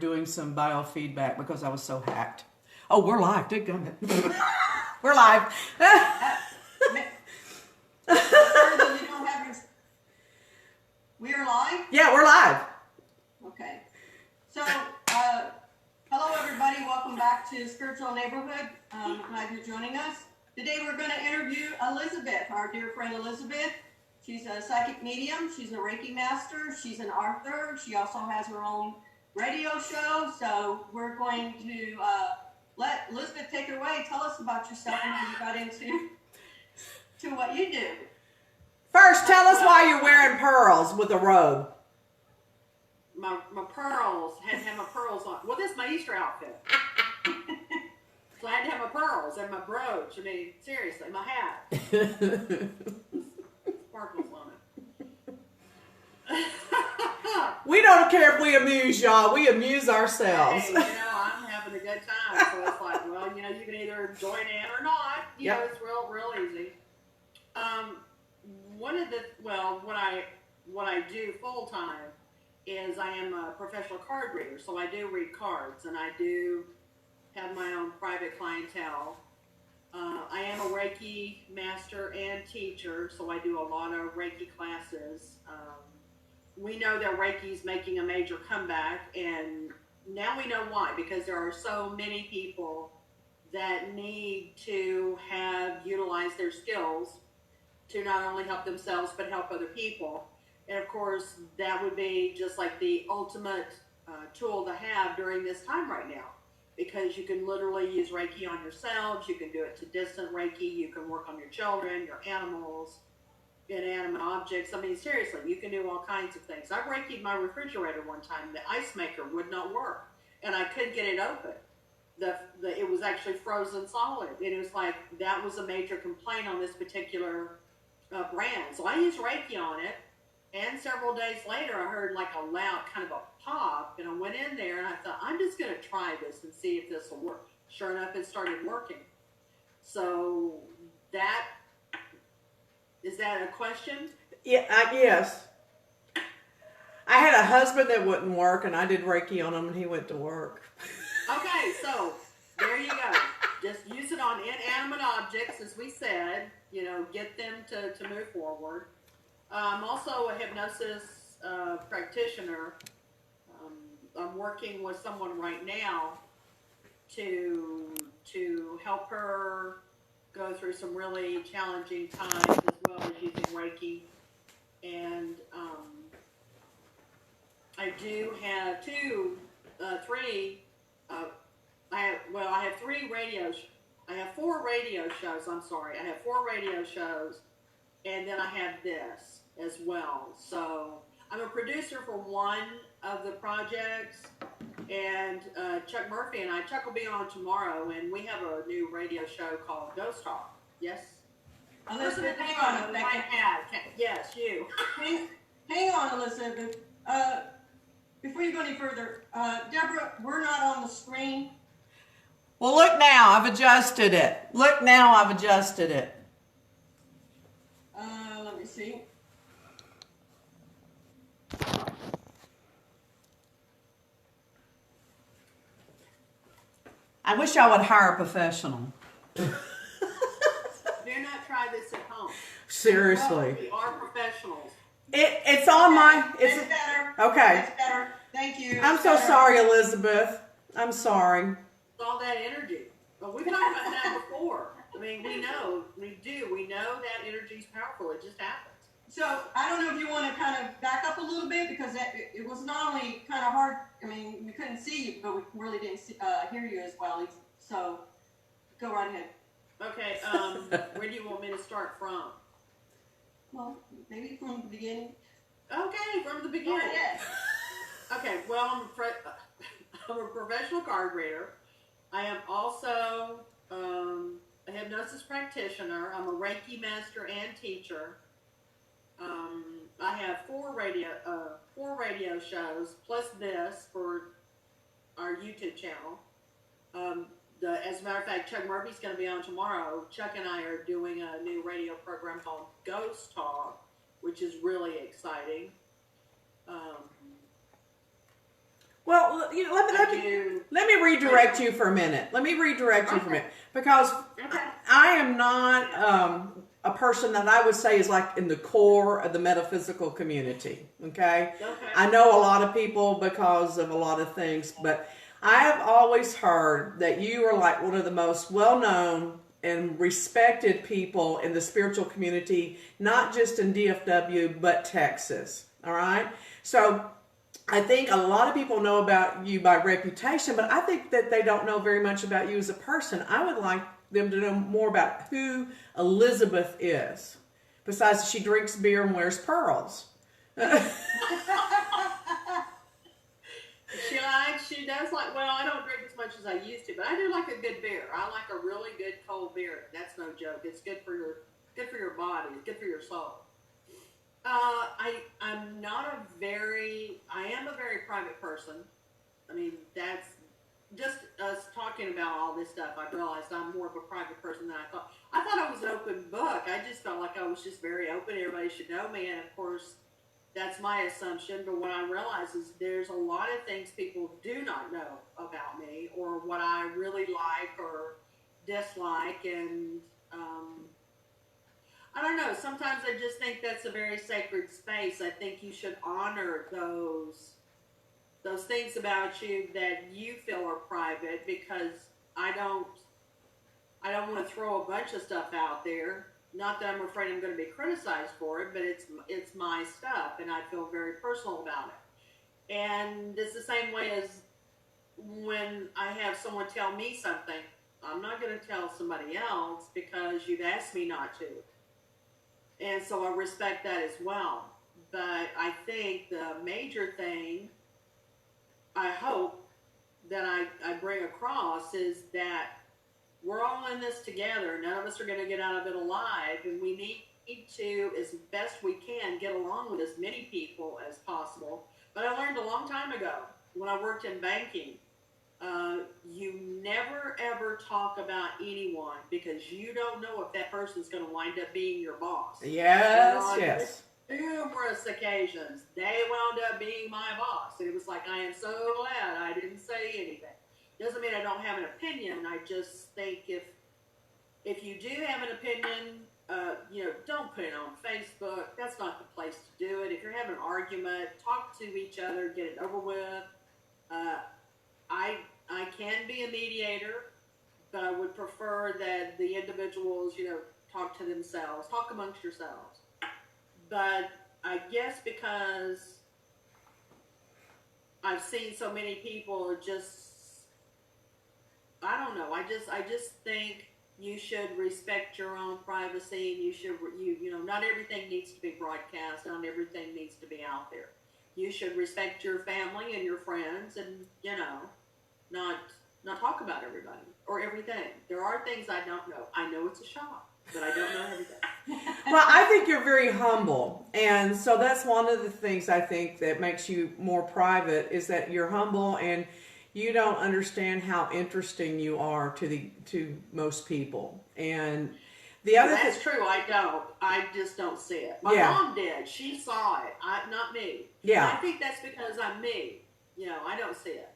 doing some biofeedback because I was so hacked. Oh, we're live. Good goodness. We're live. We are live? Yeah, we're live. Okay. So, hello everybody. Welcome back to Spiritual Neighborhood. Glad you're joining us. Today we're going to interview Elizabeth, our dear friend Elizabeth. She's a psychic medium. She's a Reiki master. She's an author. She also has her own radio show. So we're going to let Elizabeth take it away. Tell us about yourself and how you got into what you do. First, tell us why you're wearing pearls with a robe. My pearls, had to have my pearls on. Well, this is my Easter outfit. So I had to have my pearls and my brooch. I mean, seriously, my hat. Sparkles on it. We don't care if we amuse y'all. We amuse ourselves. Hey, I'm having a good time. So it's like, well, you can either join in or not. You know, it's real easy. What I do full time is I am a professional card reader. So I do read cards, and I do have my own private clientele. I am a Reiki master and teacher, so I do a lot of Reiki classes. We know that Reiki is making a major comeback, and now we know why, because there are so many people that need to utilize their skills to not only help themselves, but help other people. And of course, that would be just like the ultimate tool to have during this time right now, because you can literally use Reiki on yourselves. You can do it to distant Reiki. You can work on your children, your animals, inanimate objects. I mean, seriously, you can do all kinds of things. I Reiki'd my refrigerator one time. The ice maker would not work, and I couldn't get it open. It was actually frozen solid, and it was like, that was a major complaint on this particular brand. So I used Reiki on it, and several days later I heard like a loud kind of a pop, and I went in there and I thought, I'm just going to try this and see if this will work. Sure enough, it started working. So is that a question? Yeah, yes. I had a husband that wouldn't work, and I did Reiki on him, and he went to work. Okay, so there you go. Just use it on inanimate objects, as we said. Get them to move forward. I'm also a hypnosis practitioner. I'm working with someone right now to help her go through some really challenging times, as well as using Reiki. And I do have I have 4 radio shows. I'm sorry. I have 4 radio shows, and then I have this as well. So I'm a producer for one of the projects, and Chuck Murphy and Chuck will be on tomorrow, and we have a new radio show called Ghost Talk. Yes? Elizabeth, hang on a second. Yes, you. Hang on, Elizabeth. Before you go any further, Deborah, we're not on the screen. Well, look now. I've adjusted it. Let me see. I wish I would hire a professional. Do not try this at home. Seriously. We are professionals. It's on my... That's better. Okay. That's better. Thank you. I'm so sorry, Elizabeth. I'm sorry. All that energy. Well, we've talked about that before. I mean, we know that energy is powerful. It just happens. So I don't know if you want to kind of back up a little bit, because it was not only kind of hard. I mean, we couldn't see you, but we really didn't hear you as well. So go right ahead. Okay. Where do you want me to start from? Well, maybe from the beginning. Okay, from the beginning. Yes. Okay. Well, I'm a professional card reader. I am also a hypnosis practitioner. I'm a Reiki master and teacher. I have 4 radio shows, plus this for our YouTube channel. As a matter of fact, Chuck Murphy's going to be on tomorrow. Chuck and I are doing a new radio program called Ghost Talk, which is really exciting. Well, let me redirect you for a minute. Let me redirect you for a minute because I am not a person that I would say is like in the core of the metaphysical community. Okay, I know a lot of people because of a lot of things, but I have always heard that you are like one of the most well-known and respected people in the spiritual community, not just in DFW, but Texas. All right, so I think a lot of people know about you by reputation, but I think that they don't know very much about you as a person. I would like them to know more about who Elizabeth is, besides she drinks beer and wears pearls. She does like, well, I don't drink as much as I used to, but I do like a good beer. I like a really good cold beer. That's no joke. It's good for your body. It's good for your soul. I am a very private person. I mean, that's just us talking about all this stuff. I realized I'm more of a private person than I thought. I thought I was an open book. I just felt like I was just very open. Everybody should know me. And of course, that's my assumption. But what I realize is there's a lot of things people do not know about me or what I really like or dislike. And, I don't know. Sometimes I just think that's a very sacred space. I think you should honor those things about you that you feel are private, because I don't want to throw a bunch of stuff out there. Not that I'm afraid I'm going to be criticized for it, but it's my stuff, and I feel very personal about it. And it's the same way as when I have someone tell me something. I'm not going to tell somebody else because you've asked me not to. And so I respect that as well. But I think the major thing I hope that I bring across is that we're all in this together. None of us are going to get out of it alive. And we need to, as best we can, get along with as many people as possible. But I learned a long time ago when I worked in banking, you never ever talk about anyone because you don't know if that person's going to wind up being your boss. Yes. Numerous occasions, they wound up being my boss. And it was like, I am so glad I didn't say anything. Doesn't mean I don't have an opinion. I just think if you do have an opinion, don't put it on Facebook. That's not the place to do it. If you're having an argument, talk to each other, get it over with. I can be a mediator, but I would prefer that the individuals, talk to themselves, talk amongst yourselves. But I guess because I've seen so many people I don't know. I just think you should respect your own privacy. And not everything needs to be broadcast. Not everything needs to be out there. You should respect your family and your friends, and not talk about everybody or everything. There are things I don't know. I know it's a shock, but I don't know everything. Well, I think you're very humble, and so that's one of the things I think that makes you more private is that you're humble and you don't understand how interesting you are to most people. And the other that's true. I don't. I just don't see it. My mom did. She saw it. Not me. Yeah. And I think that's because I'm me. I don't see it.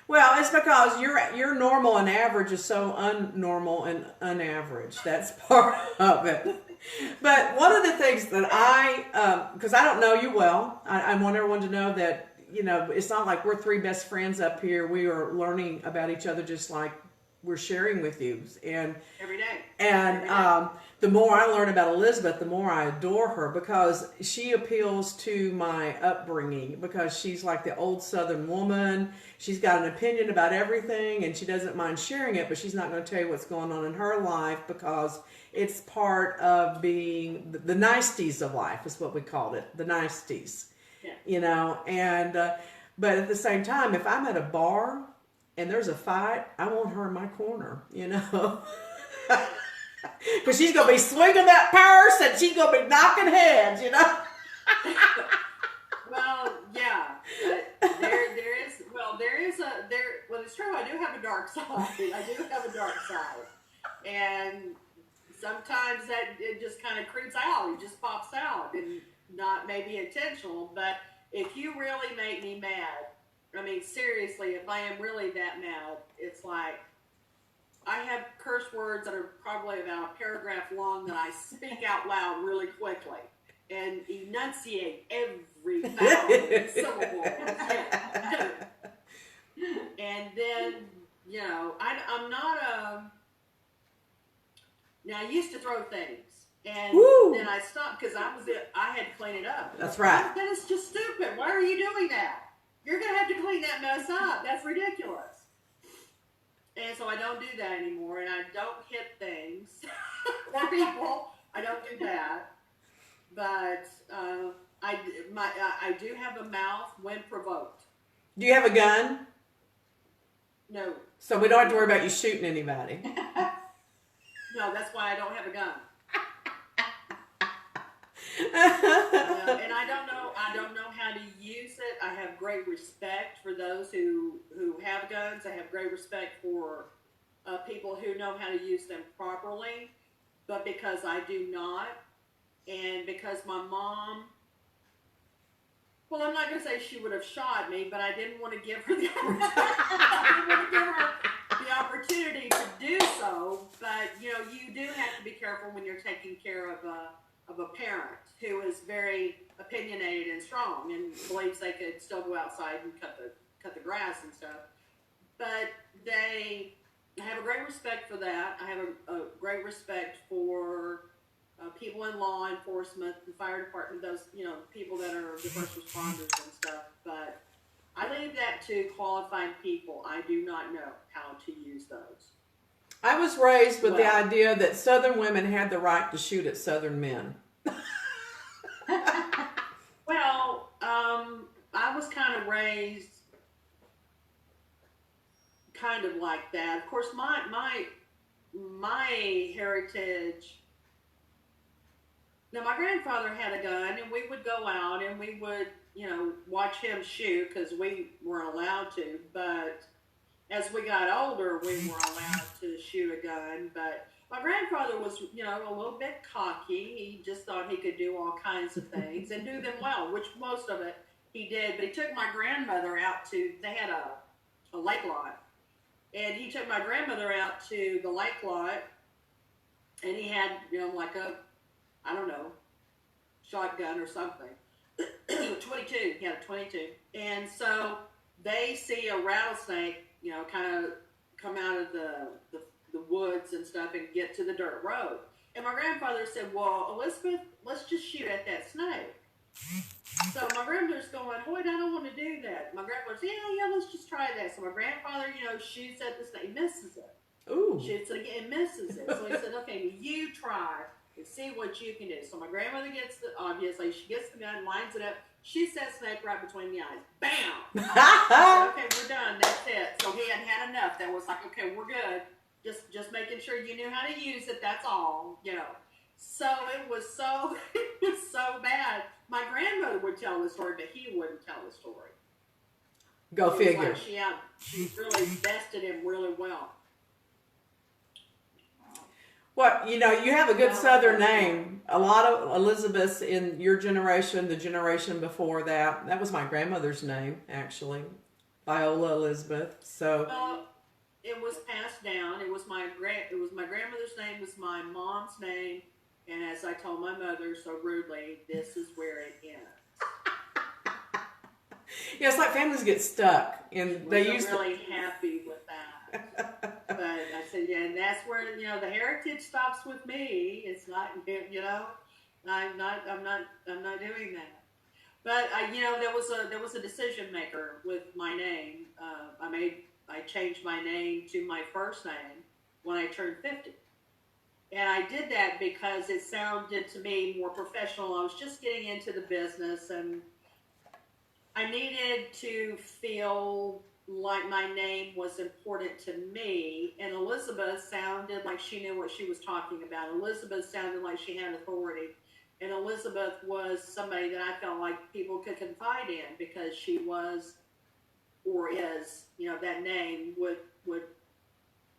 Well, it's because your normal and average is so unnormal and unaverage. That's part of it. But one of the things that because I don't know you well, I want everyone to know that, it's not like we're three best friends up here. We are learning about each other just like we're sharing with you. And every day. And the more I learn about Elizabeth, the more I adore her because she appeals to my upbringing because she's like the old Southern woman. She's got an opinion about everything and she doesn't mind sharing it, but she's not going to tell you what's going on in her life because it's part of being the niceties of life is what we called it, the niceties. Yeah. But at the same time, if I'm at a bar and there's a fight, I want her in my corner, because she's going to be swinging that purse and she's going to be knocking heads, Well, yeah. Well, it's true. I do have a dark side. And sometimes it just kind of creeps out. It just pops out and not maybe intentional. But if you really make me mad, I mean, seriously, if I am really that mad, it's like I have curse words that are probably about a paragraph long that I speak out loud really quickly and enunciate every vowel and syllable. And then, you know, I'm not a. Now, I used to throw things. And Woo! then I stopped because I had to clean it up. That's right. That is just stupid. Why are you doing that? You're going to have to clean that mess up. That's ridiculous. And so I don't do that anymore. And I don't hit things or people. I don't do that. But I do have a mouth when provoked. Do you have a gun? No. So we don't have to worry about you shooting anybody. No, that's why I don't have a gun. And I don't know how to use it. I have great respect for those who have guns. I have great respect for people who know how to use them properly. But because I do not, and because my mom, well, I'm not going to say she would have shot me, but I didn't want to give her the opportunity. I didn't want to give her the opportunity to do so. But you know, you do have to be careful when you're taking care of a parent who is very opinionated and strong and believes they could still go outside and cut the grass and stuff. But I have a great respect for that. I have a great respect for people in law enforcement, the fire department, those, you know, people that are the first responders and stuff. But I leave that to qualified people. I do not know how to use those. I was raised with the idea that Southern women had the right to shoot at Southern men. Well, I was kind of raised kind of like that. Of course, my heritage. Now, my grandfather had a gun, and we would go out and we would, you know, watch him shoot because we weren't allowed to. But as we got older, we were allowed to shoot a gun. But my grandfather was, you know, a little bit cocky. He just thought he could do all kinds of things and do them well, which most of it he did. But he took my grandmother out to, they had a lake lot. And he took my grandmother out to the lake lot, and he had, you know, like a, I don't know, shotgun or something. 22. He had a 22. And so they see a rattlesnake, you know, kind of come out of the woods and stuff and get to the dirt road. And my grandfather said, well, Elizabeth, let's just shoot at that snake. So my grandmother's going, Hoyt, I don't want to do that. My grandmother's, yeah, let's just try that. So my grandfather, you know, shoots at the snake, misses it. Ooh. Shoots it again, misses it. So he said, okay, you try and see what you can do. So my grandmother gets obviously, she gets the gun, lines it up, shoots that snake right between the eyes. Bam! Said, okay, we're done. That's it. So he had enough. That was like, okay, we're good. Just making sure you knew how to use it. That's all, you know. So it was so bad. My grandmother would tell the story, but he wouldn't tell the story. Go figure. Like she really vested him really well. Well, you know, you have a good Southern name. A lot of Elizabeths in your generation, the generation before that. That was my grandmother's name, actually, Viola Elizabeth. So it was passed down. It was my grandmother's name. Was my mom's name. And as I told my mother so rudely, this is where it ends. Yeah, it's like families get stuck, and they used really happy with that. But I said, yeah, and that's where, you know, the heritage stops with me. It's not, you know, I'm not doing that. But you know, there was a decision maker with my name. I changed my name to my first name when I turned 50. And I did that because it sounded to me more professional. I was just getting into the business, and I needed to feel like my name was important to me. And Elizabeth sounded like she knew what she was talking about. Elizabeth sounded like she had authority. And Elizabeth was somebody that I felt like people could confide in because she was, or is, you know, that name would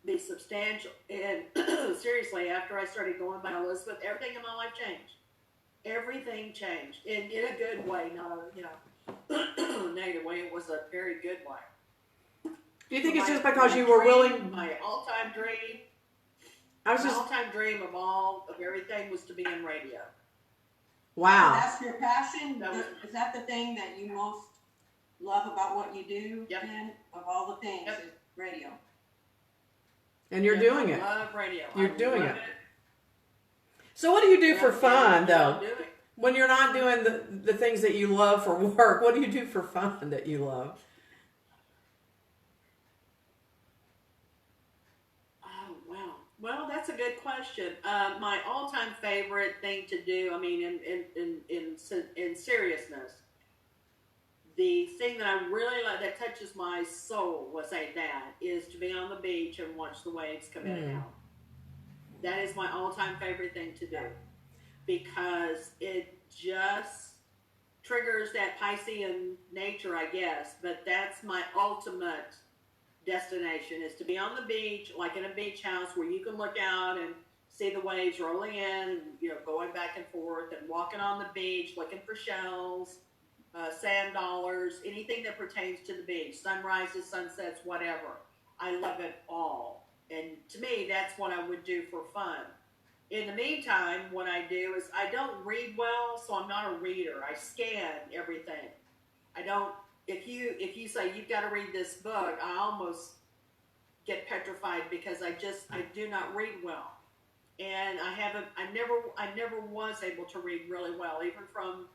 be substantial. And seriously, after I started going by Elizabeth, everything in my life changed. Everything changed in a good way, not a, you know. negative way. It was a very good one. Do you think it's just because you were willing? My all-time dream. I was My just all-time dream of everything was to be in radio. wow. So that's your passion? That was- Is that the thing that you most love about what you do? Yep. Then, of all the things, Yep. is radio. And you're Yes, doing I it. love radio. You're I doing love it. So what do you do And for I'm fun still though? doing it. When you're not doing the things that you love for work, what do you do for fun that you love? Oh, wow. Well, that's a good question. My all-time favorite thing to do, I mean, in seriousness, the thing that I really like that touches my soul, let's say that, is to be on the beach and watch the waves come in and out. That is my all-time favorite thing to do because it just triggers that Piscean nature, I guess. But that's my ultimate destination, is to be on the beach, like in a beach house where you can look out and see the waves rolling in, and, you know, going back and forth, and walking on the beach, looking for shells, sand dollars, anything that pertains to the beach, sunrises, sunsets, whatever. I love it all. And to me, that's what I would do for fun. In the meantime, what I do is I don't read well, so I'm not a reader. I scan everything. I don't. If you say you've got to read this book, I almost get petrified because I do not read well, and I never was able to read really well, even from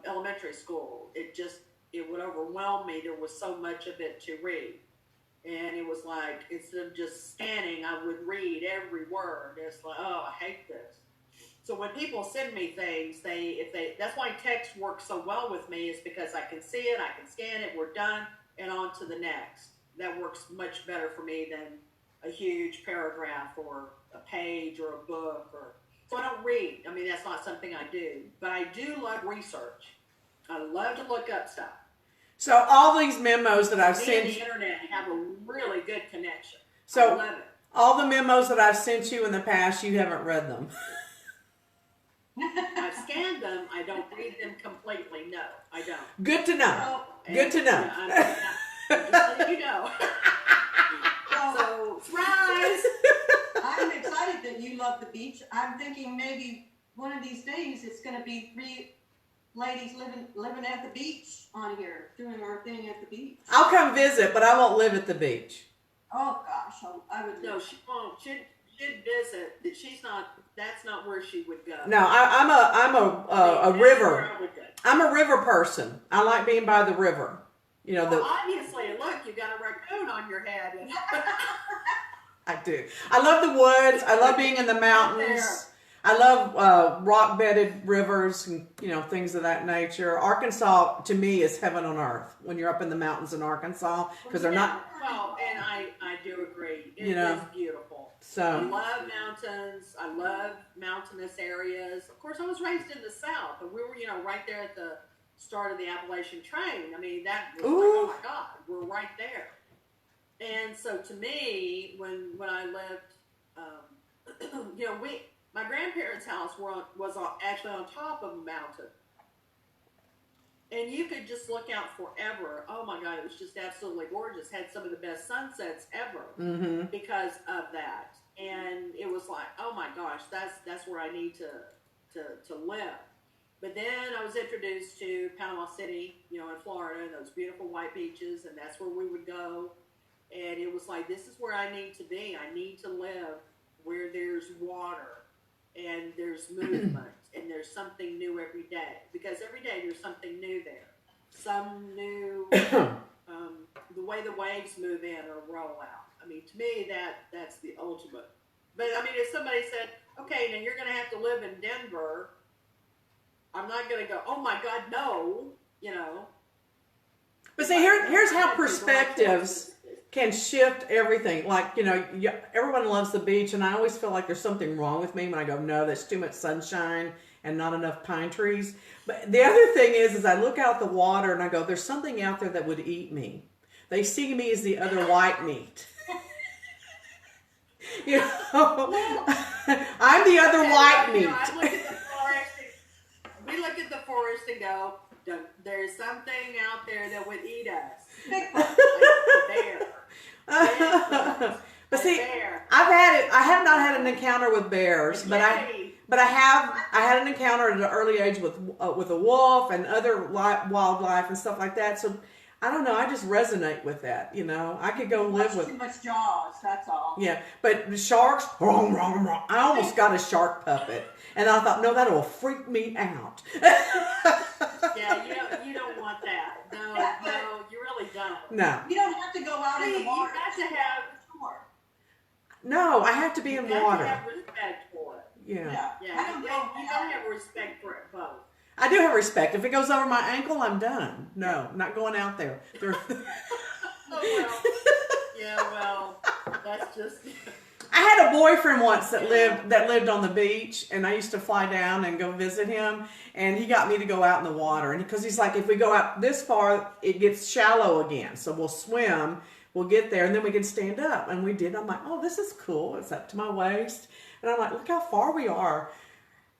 elementary school. It would overwhelm me. There was so much of it to read. And it was like, instead of just scanning, I would read every word. It's like, oh, I hate this. So when people send me things, that's why text works so well with me, is because I can see it, I can scan it, we're done, and on to the next. That works much better for me than a huge paragraph or a page or a book. So I don't read. I mean, that's not something I do. But I do love research. I love to look up stuff. So all these memos that I've Me sent and the internet have a really good connection. So I love it. all the memos that I've sent you in the past, you haven't read them. I've scanned them. I don't read them completely. No, I don't. Good to know. So, Good to know. Yeah, I'm just letting you know. So, surprise! I'm excited that you love the beach. I'm thinking maybe one of these days it's going to be 3 ladies living at the beach on here, doing our thing at the beach. I'll come visit, but I won't live at the beach. Oh gosh, I would. No, she won't. She'd visit. That's not where she would go. No, I'm a That's river. where I would go. I'm a river person. I like being by the river. You know, Well, obviously, look, you got a raccoon on your head. I do. I love the woods. I love being in the mountains. I love rock-bedded rivers and, you know, things of that nature. Arkansas, to me, is heaven on earth when you're up in the mountains in Arkansas, because they're not. Well, and I do agree. It You know, is beautiful. I So, love mountains. I love mountainous areas. Of course, I was raised in the South, and we were, you know, right there at the start of the Appalachian Train. I mean, that was like, oh my God, we're right there. And so, to me, when I lived, you know, my grandparents' house was actually on top of a mountain. And you could just look out forever. Oh my God, it was just absolutely gorgeous. Had some of the best sunsets ever because of that. And it was like, oh my gosh, that's where I need to live. But then I was introduced to Panama City, you know, in Florida, and those beautiful white beaches, and that's where we would go. And it was like, this is where I need to be. I need to live where there's water and there's movement and there's something new every day, because every day there's something new there. Some new, the way the waves move in or roll out. I mean, to me, that's the ultimate. But I mean, if somebody said, okay, now you're going to have to live in Denver, I'm not going to go, oh my God, no, you know. but see, here's how perspectives can shift everything. Like, you know, everyone loves the beach, and I always feel like there's something wrong with me when I go, no, that's too much sunshine and not enough pine trees. But the other thing is I look out the water and I go, there's something out there that would eat me. They see me as the other white meat. You know, I'm the other white meat. You know, I look at the forest we look at the forest and go, There's something out there that would eat us. Bigfoot. Like a bear. Bigfoot. But A see, bear. I have not had an encounter with bears, but Yay. I had an encounter at an early age with a wolf and other wildlife and stuff like that. So I don't know. I just resonate with that. You know, I could go live with. Too much Jaws. That's all. Yeah, but the sharks. I almost got a shark puppet, and I thought, no, that'll freak me out. Yeah, you don't want that. No, you really don't. No, You don't have to go out in the water. You got to have. no, I have to be in You got water. to have respect for it. Yeah, Yeah, I don't you go. got to have respect for it both. I do have respect. If it goes over my ankle, I'm done. No, not going out there. Oh, well, that's just. I had a boyfriend once that lived on the beach, and I used to fly down and go visit him, and he got me to go out in the water, and because he's like, if we go out this far, it gets shallow again, so we'll swim, we'll get there, and then we can stand up, and we did. I'm like, oh, this is cool. It's up to my waist, and I'm like, look how far we are.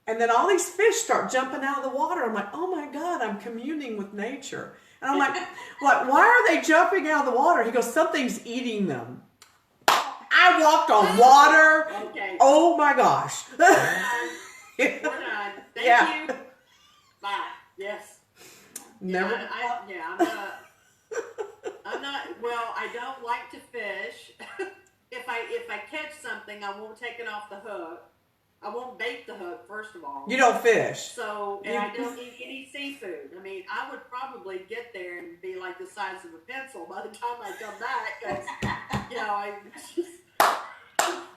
And then all these fish start jumping out of the water. I'm like, oh my God, I'm communing with nature. And I'm like, why are they jumping out of the water? He goes, something's eating them. I walked on water. Okay. Oh my gosh. We're done. Thank you. Bye. Yes. Never. I'm not. Well, I don't like to fish. If I catch something, I won't take it off the hook. I won't bait the hook, first of all. You don't fish. So, and I don't eat any seafood. I mean, I would probably get there and be like the size of a pencil by the time I come back, because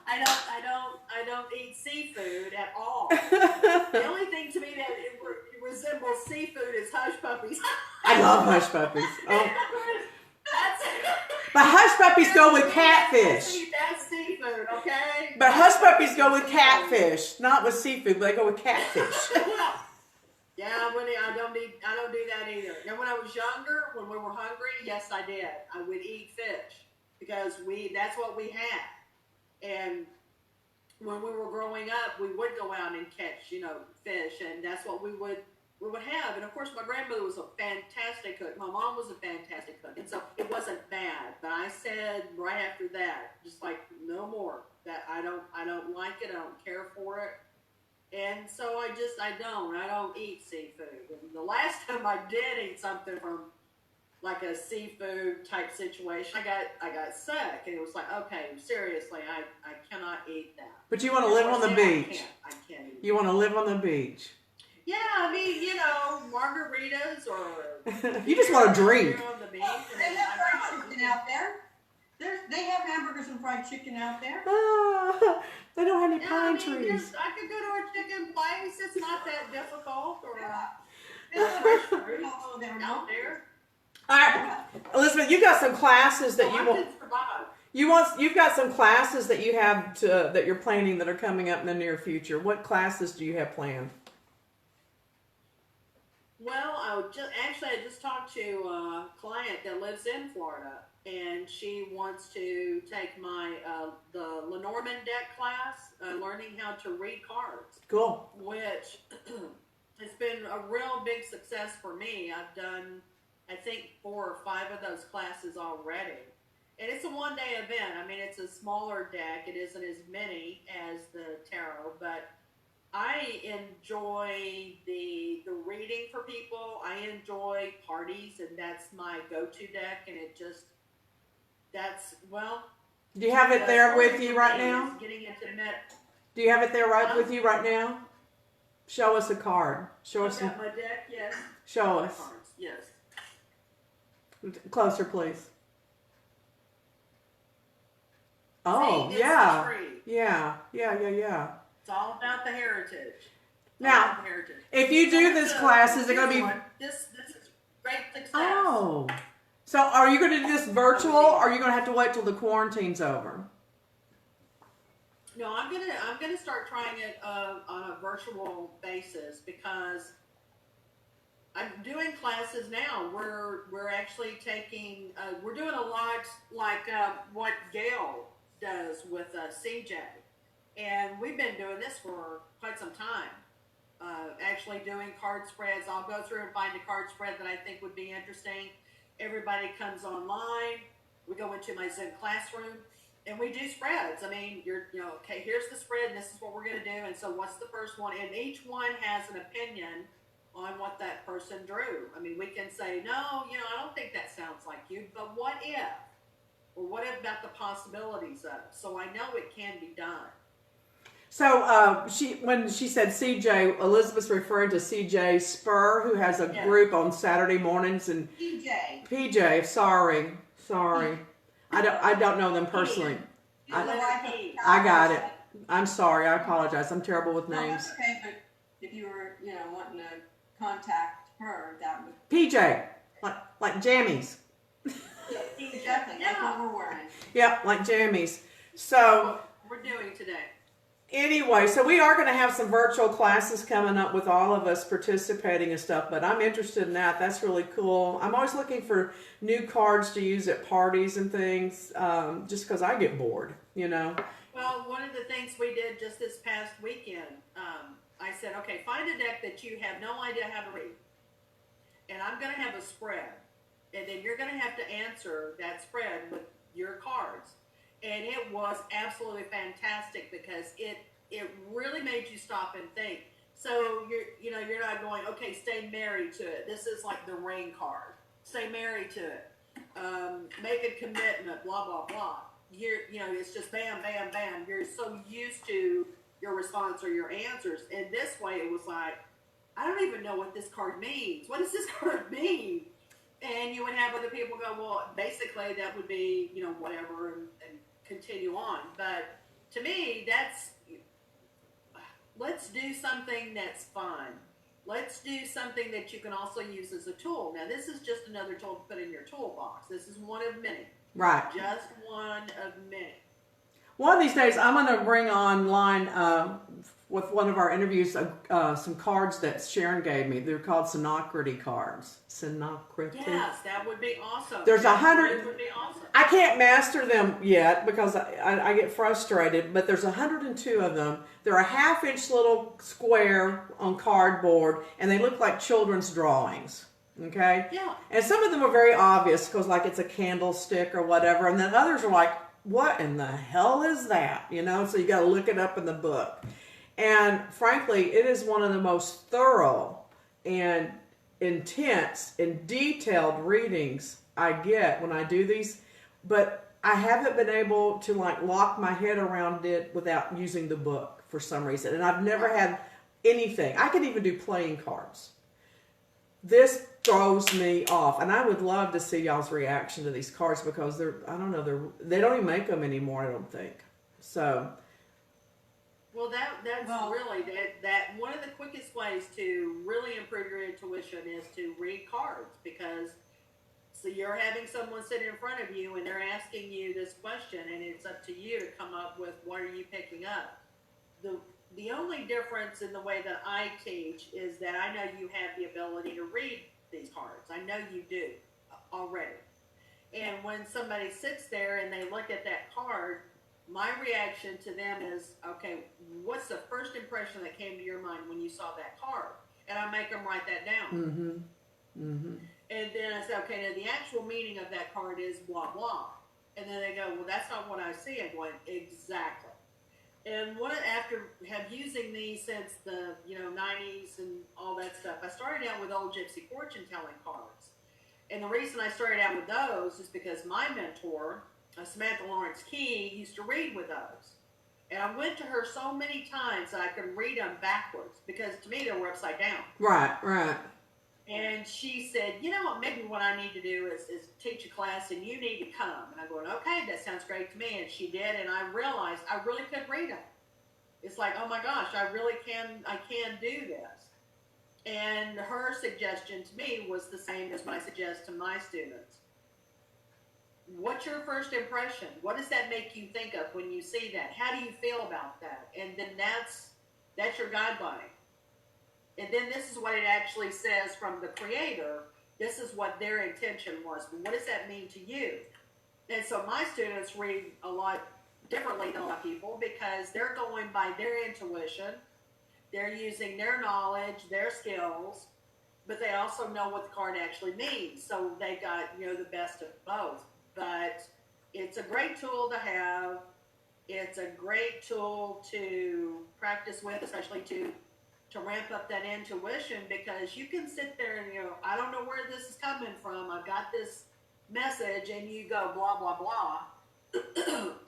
I don't eat seafood at all. The only thing to me that it resembles seafood is hush puppies. I love hush puppies. Oh. That's But hush puppies go with catfish. That's seafood, okay? But hush puppies go with catfish, not with seafood, but they go with catfish. Yeah, I don't do that either. And when I was younger, when we were hungry, yes, I did. I would eat fish because that's what we had. And when we were growing up, we would go out and catch, fish, and that's what we would have. And of course, my grandmother was a fantastic cook. My mom was a fantastic cook, and so it wasn't bad. But I said right after that, just like, no more. That I don't like it. I don't care for it. And so I don't eat seafood. And the last time I did eat something from like a seafood type situation, I got sick, and it was like, okay, seriously, I cannot eat that. But you want to live on the beach. I can't eat. You want to live on the beach. Yeah, I mean, margaritas or You just want to drink. On the beach, They have fried chicken out there. They have hamburgers and fried chicken out there. Ah, they don't have any Yeah, pine I mean, trees. I could go to a chicken place. It's not that difficult. Or Fresh fruit fruit out there. All right, Elizabeth, you got some classes that So you I want. can survive. You've got some classes that you have that you're planning that are coming up in the near future. What classes do you have planned? Well, I just talked to a client that lives in Florida, and she wants to take my the Lenormand deck class, learning how to read cards, Cool. which has been a real big success for me. I've done, I think, 4 or 5 of those classes already. And it's a one-day event. I mean, it's a smaller deck. It isn't as many as the tarot, but I enjoy the reading for people. I enjoy parties, and that's my go-to deck. And Do you have it there with you right now? now? Getting into Do you have it there with you right now? Show us a card. Show us. I've got my deck, yes. Show My us. cards, yes. Closer, please. Oh, See, it's yeah. the tree. Yeah. It's all about the heritage. It's all Now, about the heritage. if you do this class, is it going to be... This is great success. Oh. So are you going to do this virtual, or are you going to have to wait till the quarantine's over? No, I'm gonna start trying it on a virtual basis because I'm doing classes now. We're actually taking we're doing a lot like what Gail does with CJ, and we've been doing this for quite some time. actually doing card spreads. I'll go through and find a card spread that I think would be interesting. Everybody comes online. We go into my Zoom classroom and we do spreads. I mean, okay, here's the spread, and this is what we're going to do. And so what's the first one? And each one has an opinion on what that person drew. I mean, we can say, no, I don't think that sounds like you, but what if? Or what about the possibilities of? So I know it can be done. So when she said CJ, Elizabeth's referring to CJ Spur, who has a group on Saturday mornings, and PJ. Sorry, I don't know them personally. I got it. I'm sorry. I apologize. I'm terrible with names. No, that's okay. But if you were, wanting to contact her, that would PJ, like jammies. Yeah, exactly. That's what we're wearing. Yep, like jammies. So we're doing today. Anyway, so we are going to have some virtual classes coming up with all of us participating and stuff, but I'm interested in that. That's really cool. I'm always looking for new cards to use at parties and things, just because I get bored, Well, one of the things we did just this past weekend, I said, okay, find a deck that you have no idea how to read. And I'm going to have a spread. And then you're going to have to answer that spread with your cards. And it was absolutely fantastic because it really made you stop and think. So you're not going, okay, stay married to it. This is like the ring card. Stay married to it. Make a commitment, blah, blah, blah. It's just bam, bam, bam. You're so used to your response or your answers. And this way it was like, I don't even know what this card means. What does this card mean? And you would have other people go, well, basically that would be, whatever, and continue on. But to me, let's do something that's fun. Let's do something that you can also use as a tool. Now, this is just another tool to put in your toolbox. This is one of many. Right. Just one of many. One of these days, I'm going to bring online, with one of our interviews, some cards that Sharon gave me. They're called Synocracy cards. Synocracy. Yes, that would be awesome. There's 100. That would be awesome. I can't master them yet because I get frustrated, but there's 102 of them. They're a half-inch little square on cardboard, and they look like children's drawings. Okay? Yeah. And some of them are very obvious because, like, it's a candlestick or whatever, and then others are like, what in the hell is that? So you got to look it up in the book. And frankly, it is one of the most thorough and intense and detailed readings I get when I do these. But I haven't been able to lock my head around it without using the book for some reason. And I've never had anything. I could even do playing cards. This throws me off, and I would love to see y'all's reaction to these cards because they don't even make them anymore, I don't think. So. Well, that's really that one of the quickest ways to really improve your intuition is to read cards, because so you're having someone sit in front of you and they're asking you this question, and it's up to you to come up with what are you picking up. The only difference in the way that I teach is that I know you have the ability to read these cards. I know you do already. And when somebody sits there and they look at that card, my reaction to them is, okay, what's the first impression that came to your mind when you saw that card? And I make them write that down. Mm-hmm. Mm-hmm. And then I say, okay, now the actual meaning of that card is blah, blah. And then they go, well, that's not what I see. I'm going, exactly. And after using these since the 90s and all that stuff, I started out with old gypsy fortune telling cards. And the reason I started out with those is because my mentor, Samantha Lawrence Key, used to read with those. And I went to her so many times that I could read them backwards, because to me they were upside down. Right. And she said, maybe what I need to do is teach a class and you need to come. And I'm going, okay, that sounds great to me. And she did, and I realized I really could read them. It's like, oh my gosh, I can do this. And her suggestion to me was the same as what I suggest to my students. What's your first impression? What does that make you think of when you see that? How do you feel about that? And then that's your guideline. And then this is what it actually says from the creator. This is what their intention was. What does that mean to you? And so my students read a lot differently than a lot of people because they're going by their intuition. they're using their knowledge, their skills, but they also know what the card actually means. So they got, you know, the best of both. But it's a great tool to have. It's a great tool to practice with, especially to ramp up that intuition, because you can sit there and, you know, I don't know where this is coming from. I've got this message, and you go blah, blah, blah.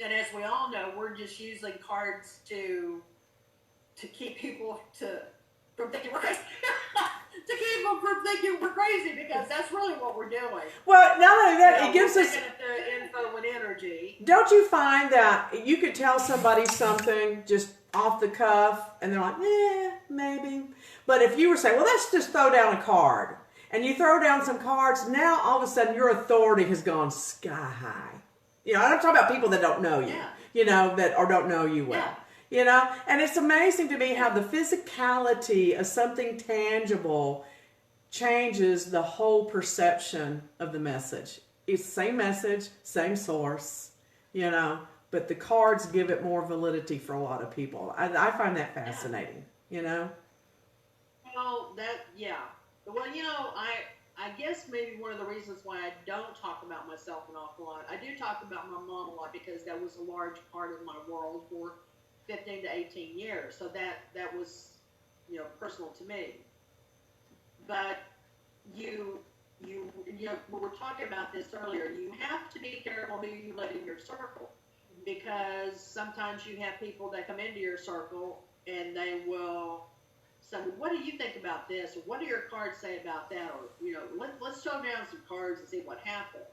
And as we all know, we're just using cards to keep people from thinking we're crazy. To keep them from thinking we're crazy, because that's really what we're doing. Well, not only that, it gives we're us picking up the info and energy. Don't you find that you could tell somebody something just off the cuff and they're like, maybe. But if you were saying, well, let's just throw down a card, and you throw down some cards, now all of a sudden your authority has gone sky high. You know, I'm talking about people that don't know you, you know, or don't know you well. You know, and it's amazing to me how the physicality of something tangible changes the whole perception of the message. It's the same message, same source, you know, but the cards give it more validity for a lot of people. I find that fascinating, you know. Well, well, you know, I guess maybe one of the reasons why I don't talk about myself an awful lot, I do talk about my mom a lot, because that was a large part of my world for 15 to 18 years. So that was, you know, personal to me. But you know, we were talking about this earlier. You have to be careful who you let in your circle, because sometimes you have people that come into your circle and they will say, well, what do you think about this? Or what do your cards say about that? Or, you know, let's throw down some cards and see what happens.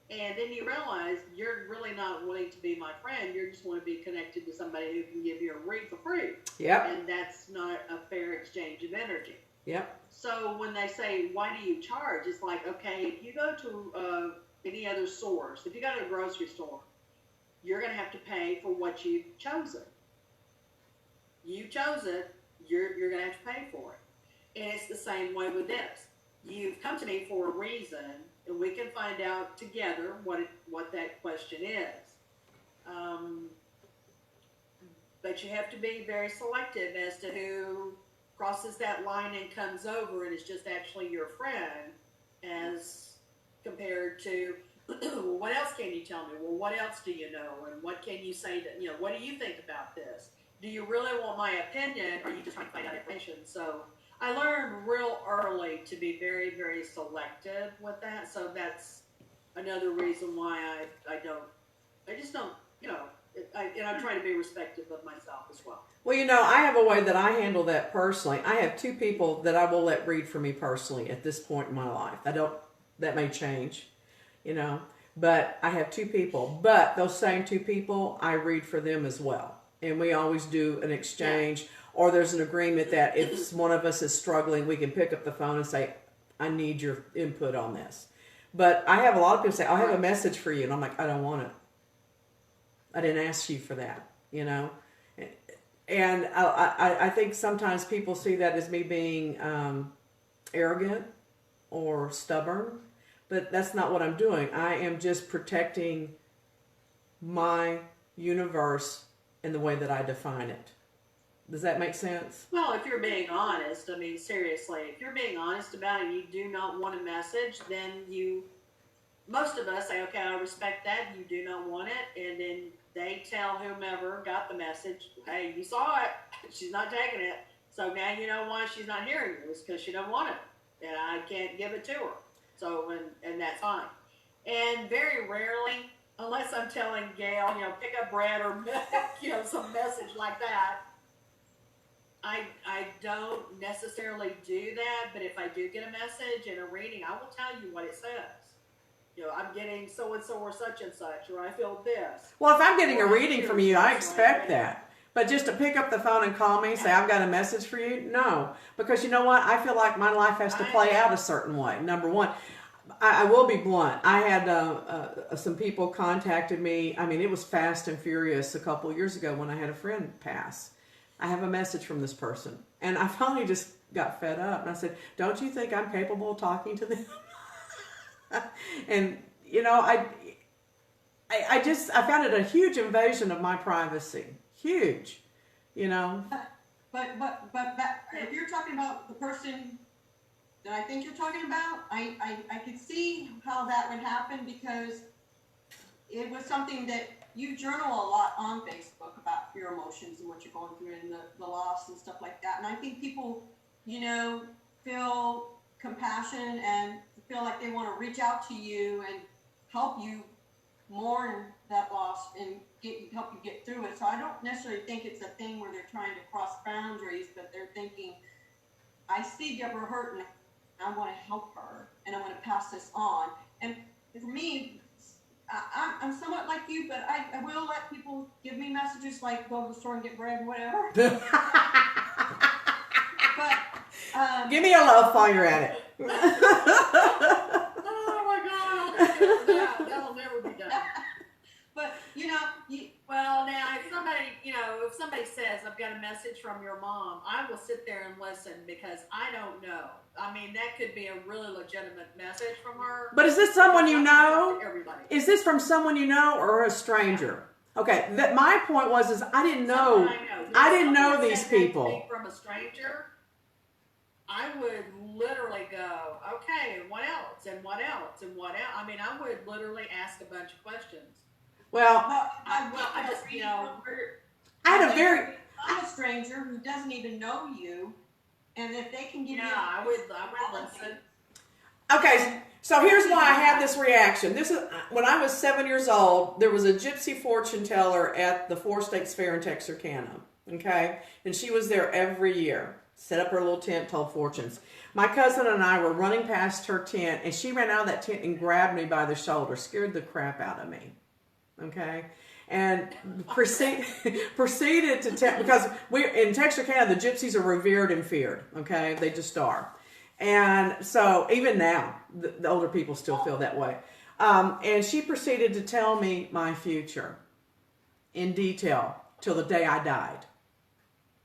And then you realize you're really not wanting to be my friend. You just want to be connected to somebody who can give you a read for free. Yep. And that's not a fair exchange of energy. Yep. So when they say, why do you charge? It's like, okay, if you go to any other source, if you go to a grocery store, you're going to have to pay for what you've chosen. You chose it, you're going to have to pay for it. And it's the same way with this. You've come to me for a reason, and we can find out together what that question is. But you have to be very selective as to who crosses that line and comes over and is just actually your friend, as compared to, well, what else can you tell me? Well, what else do you know? And what can you say that, you know, what do you think about this? Do you really want my opinion, or are you just trying to find out information? So I learned real early to be very, very selective with that. So that's another reason why I just don't, you know, and I try to be respectful of myself as well. Well, you know, I have a way that I handle that personally. I have two people that I will let read for me personally at this point in my life. That may change, you know, but I have two people. But those same two people, I read for them as well. And we always do an exchange, or there's an agreement that if one of us is struggling, we can pick up the phone and say, I need your input on this. But I have a lot of people say, I have a message for you. And I'm like, I don't want it. I didn't ask you for that, you know. And I think sometimes people see that as me being arrogant or stubborn, but that's not what I'm doing. I am just protecting my universe in the way that I define it. Does that make sense? Well, if you're being honest, I mean, seriously, if you're being honest about it and you do not want a message, then most of us say, okay, I respect that, you do not want it, and then they tell whomever got the message, hey, you saw it, she's not taking it, so now you know why she's not hearing you. It's because she doesn't want it, and I can't give it to her. So, and that's fine. And very rarely, unless I'm telling Gail, you know, pick up bread or milk, you know, some message like that, I don't necessarily do that, but if I do get a message in a reading, I will tell you what it says. You know, I'm getting so-and-so or such and such, or I feel this. Well, if I'm getting a reading from you, I expect that. But just to pick up the phone and call me, say, I've got a message for you? No. Because you know what? I feel like my life has to play out a certain way. Number one, I will be blunt. I had some people contacted me. I mean, it was fast and furious a couple of years ago when I had a friend pass. I have a message from this person. And I finally just got fed up. And I said, don't you think I'm capable of talking to them? And, you know, I found it a huge invasion of my privacy. Huge, you know. but if you're talking about the person that I think you're talking about, I could see how that would happen because it was something that you journal a lot on Facebook about your emotions and what you're going through and the loss and stuff like that. And I think people, feel compassion and feel like they want to reach out to you and help you mourn that loss and help you get through it. So I don't necessarily think it's a thing where they're trying to cross boundaries, but they're thinking, I see Deborah hurt and I want to help her and I want to pass this on. And for me, I'm somewhat like you, but I will let people give me messages like go to the store and get bread and whatever. But give me a love while you're at it. Oh my God, that'll never be done. But well, now if somebody says I've got a message from your mom, I will sit there and listen because I don't know. I mean, that could be a really legitimate message from her. But is this someone you know? Everybody. Is this from someone you know or a stranger? Okay, my point was I didn't know. I didn't know these people. From a stranger, I would literally go, okay, and what else? And what else? And what else? I mean, I would literally ask a bunch of questions. Well, I'm a stranger who doesn't even know you, and if they can give you, I would listen. Okay, so here's why I had this reaction. This is when I was 7 years old. There was a gypsy fortune teller at the Four States Fair in Texarkana. Okay, and she was there every year. Set up her little tent, told fortunes. My cousin and I were running past her tent, and she ran out of that tent and grabbed me by the shoulder, scared the crap out of me. Okay, and proceeded to tell, because in Texarkana the gypsies are revered and feared. Okay, they just are, and so even now the older people still feel that way. And she proceeded to tell me my future in detail till the day I died.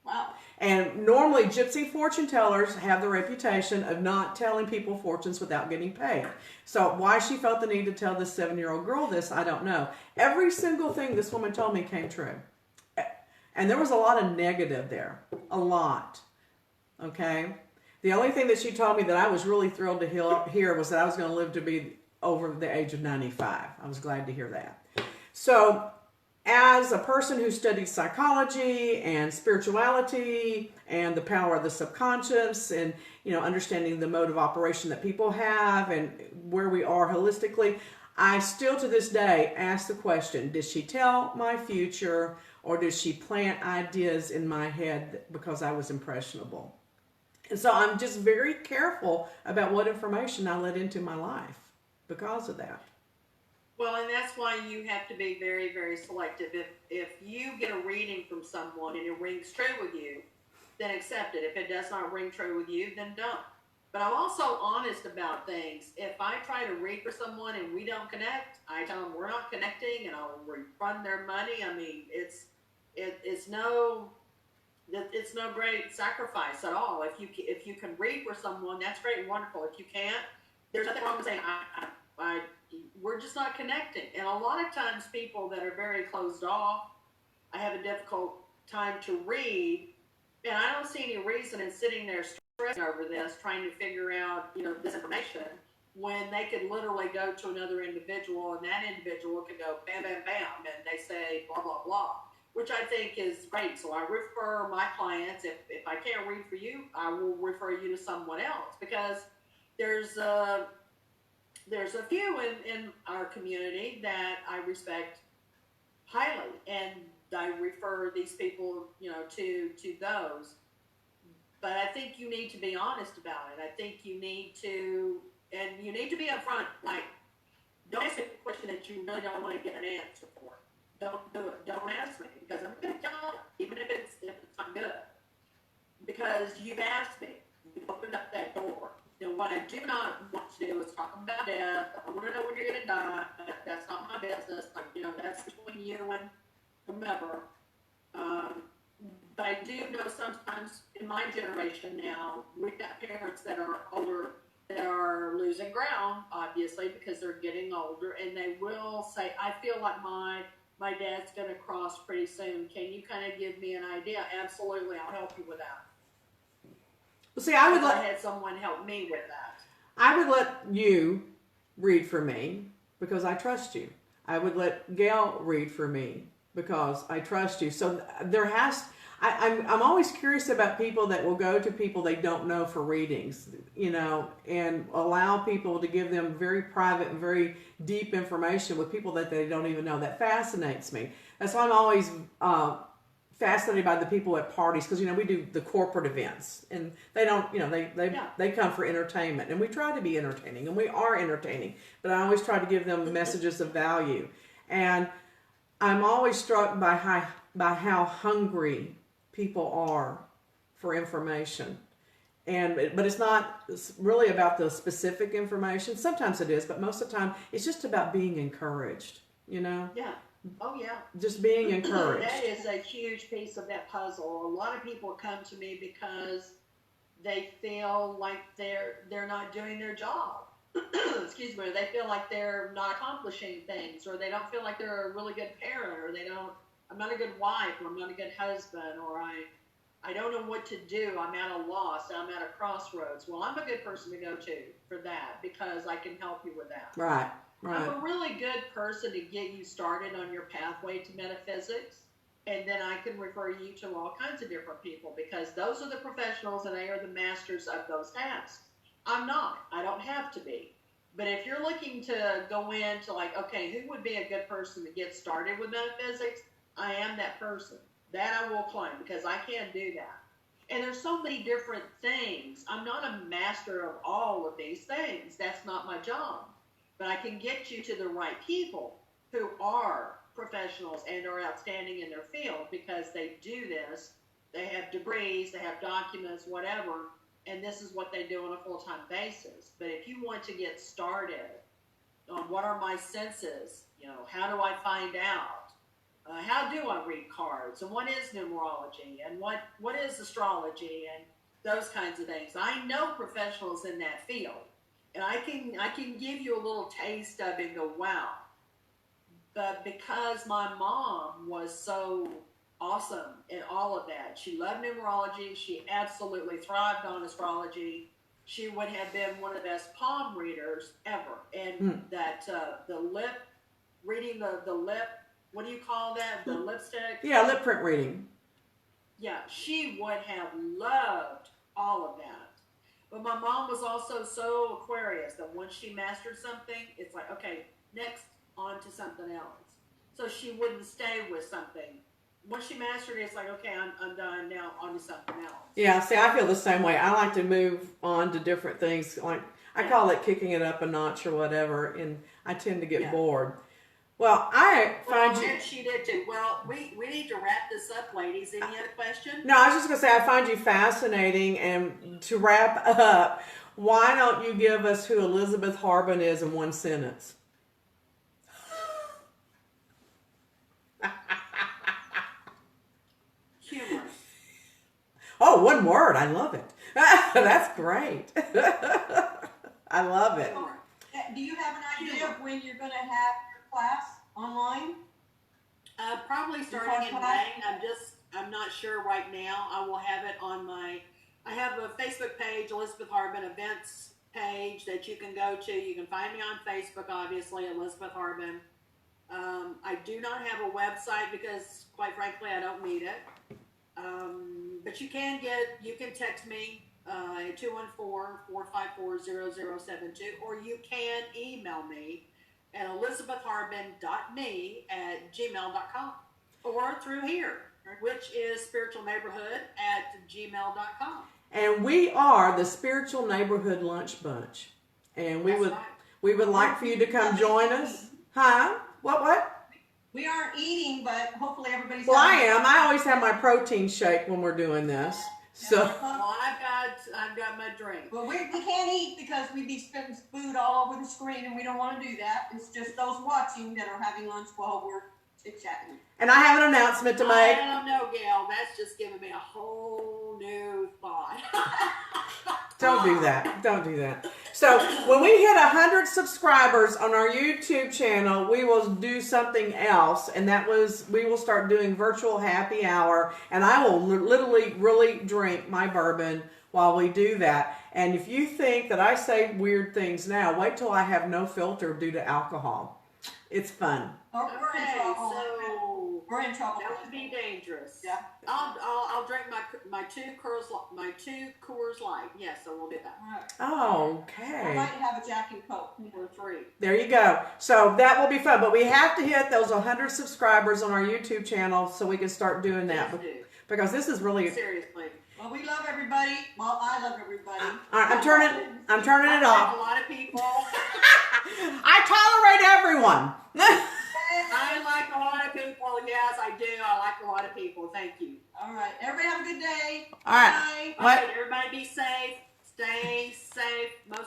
Wow. And normally gypsy fortune tellers have the reputation of not telling people fortunes without getting paid. So why she felt the need to tell this 7-year-old girl this, I don't know. Every single thing this woman told me came true. And there was a lot of negative there. A lot. Okay? The only thing that she told me that I was really thrilled to hear was that I was going to live to be over the age of 95. I was glad to hear that. So as a person who studied psychology and spirituality and the power of the subconscious and, understanding the mode of operation that people have and where we are holistically, I still to this day ask the question, did she tell my future or did she plant ideas in my head because I was impressionable? And so I'm just very careful about what information I let into my life because of that. Well, and that's why you have to be very, very selective. If you get a reading from someone and it rings true with you, then accept it. If it does not ring true with you, then don't. But I'm also honest about things. If I try to read for someone and we don't connect, I tell them we're not connecting and I'll refund their money. I mean, it's no great sacrifice at all. If you can read for someone, that's great and wonderful. If you can't, there's nothing wrong with saying we're just not connecting. And a lot of times people that are very closed off, I have a difficult time to read, and I don't see any reason in sitting there stressing over this, trying to figure out, this information, when they could literally go to another individual and that individual could go bam, bam, bam, and they say blah, blah, blah, which I think is great. So I refer my clients, if I can't read for you, I will refer you to someone else, because there's a few in our community that I respect highly, and I refer these people, to those. But I think you need to be honest about it. I think you need to be upfront. Like, don't ask me a question that you really don't want to get an answer for. Don't do it. Don't ask me, because I'm going to tell you, even if it's not good, because you've asked me. You've opened up that door. What I do not want to do is talk about death. I want to know when you're going to die. That's not my business. That's between you and whomever. But I do know sometimes in my generation now, we've got parents that are older that are losing ground, obviously, because they're getting older, and they will say, I feel like my my dad's going to cross pretty soon. Can you kind of give me an idea? Absolutely, I'll help you with that. Well, see, I had someone help me with that. I would let you read for me because I trust you. I would let Gail read for me because I trust you. So I'm always curious about people that will go to people they don't know for readings, and allow people to give them very private and very deep information with people that they don't even know. That fascinates me. That's why I'm always fascinated by the people at parties, because we do the corporate events and they don't, they come for entertainment, and we try to be entertaining, and we are entertaining, but I always try to give them messages of value. And I'm always struck by how hungry people are for information. But it's not really about the specific information. Sometimes it is, but most of the time it's just about being encouraged, Yeah. Oh, yeah. Just being encouraged. That is a huge piece of that puzzle. A lot of people come to me because they feel like they're not doing their job. Excuse me. They feel like they're not accomplishing things, or they don't feel like they're a really good parent, or I'm not a good wife, or I'm not a good husband, or I don't know what to do. I'm at a loss. I'm at a crossroads. Well, I'm a good person to go to for that because I can help you with that. Right. I'm a really good person to get you started on your pathway to metaphysics, and then I can refer you to all kinds of different people because those are the professionals and they are the masters of those tasks. I'm not. I don't have to be. But if you're looking to go into okay, who would be a good person to get started with metaphysics? I am that person. That I will claim because I can do that. And there's so many different things. I'm not a master of all of these things. That's not my job. But I can get you to the right people who are professionals and are outstanding in their field because they do this. They have degrees, they have documents, whatever, and this is what they do on a full-time basis. But if you want to get started on what are my senses, how do I find out? How do I read cards? And what is numerology? And what is astrology? And those kinds of things. I know professionals in that field. And I can give you a little taste of it and go, wow. But because my mom was so awesome in all of that, she loved numerology, she absolutely thrived on astrology, she would have been one of the best palm readers ever. And that reading the lip, what do you call that? The lipstick? Yeah, lip print reading. Yeah, she would have loved all of that. But my mom was also so Aquarius that once she mastered something, it's like, okay, next, on to something else. So she wouldn't stay with something. Once she mastered it, it's like, okay, I'm done now, on to something else. Yeah, see, I feel the same way. I like to move on to different things. Like I call it kicking it up a notch or whatever, and I tend to get bored. Well, She did too. Well, we need to wrap this up, ladies. Any other question? No, I was just going to say I find you fascinating, and to wrap up, why don't you give us who Elizabeth Harbin is in one sentence? Humor. Oh, one word. I love it. That's great. I love it. Do you have an idea of when you're going to have class online? Probably starting in May. I'm not sure right now. I will have it on I have a Facebook page, Elizabeth Harbin Events page that you can go to. You can find me on Facebook, obviously, Elizabeth Harbin. I do not have a website because, quite frankly, I don't need it. But you can text me at 214-454-0072, or you can email me at elizabethharbin.me@gmail.com, or through here, which is spiritualneighborhood@gmail.com. And we are the Spiritual Neighborhood Lunch Bunch. And we would like for you to come join us. Huh? What? We aren't eating, but hopefully everybody's... Well, I am. I always have my protein shake when we're doing this. So. Well, I've got my drink. Well, we can't eat because we'd be spitting food all over the screen, and we don't want to do that. It's just those watching that are having lunch while we're chit-chatting. And I have an announcement to make. I don't know, Gail. That's just giving me a whole new thought. Don't do that. Don't do that. So when we hit 100 subscribers on our YouTube channel, we will do something else, and we will start doing virtual happy hour, and I will literally really drink my bourbon while we do that. And if you think that I say weird things now, wait till I have no filter due to alcohol. It's fun. Oh, we're in trouble. So We're in trouble. that would be dangerous. Yeah. I'll drink my two Coors Light. Yes, so we'll do that. All right. Okay. I might have a Jack and Coke. Or 3. There you go. So that will be fun, but we have to hit those 100 subscribers on our YouTube channel so we can start doing that. Yes, do. Because this is really. Seriously. Well, we love everybody. Well, I love everybody. All right, I'm turning it I off. like a lot of people. I tolerate everyone. I like a lot of people. Yes, I do. I like a lot of people. Thank you. All right. Everybody have a good day. All right. Bye. What? Okay, everybody be safe. Stay safe. Most